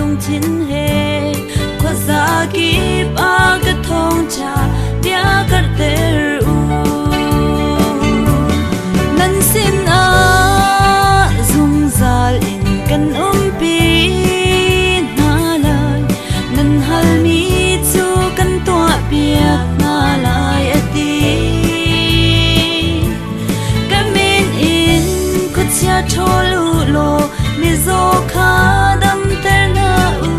thong chin he kwa za ki pa ka thong cha bia kar ter u nan sin a zung zal in kan pi na lai nan hal mi chu kan to bia na lai ati kamin in kuchya tholu lo mi zo kha dam ter na u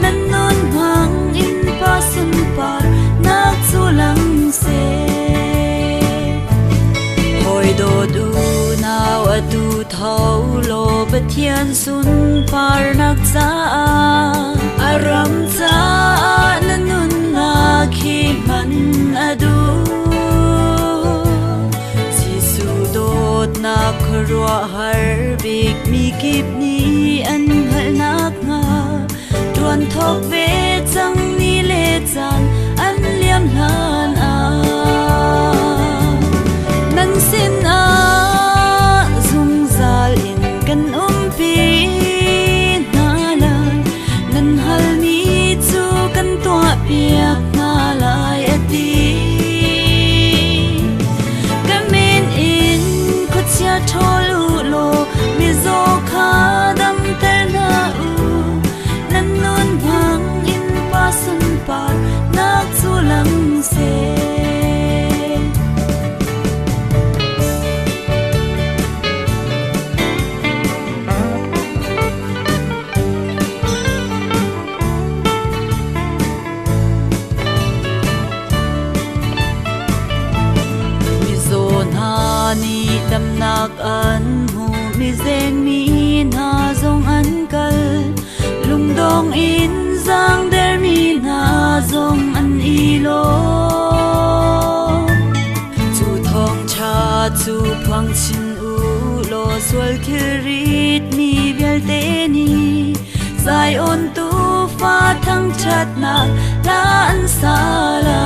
nan non hang in pa sun par nak chu lang se hoi do du naw atu thau lo pathian sun par nak cha aram cha nanun na khi man adu sisu dot na khro har big mi kip ni an hal nak nga tuan thok ve chang ni le chan an liam hlan a nan sin a zung zal in kan pi na lai nan hal mi chu kan to piak na lai ati kamin in kuchya tholu lo mi zo kha dam ter na u nan non hang in pa sun par nak chu lang se ni dam nak an hu mi zen mi na zong an kal lung dong in zang der mi na zong an i lo chu thong cha chu phang chin u lo swal khirit mi bel te ni zai on tu fa thang chat na la an sa la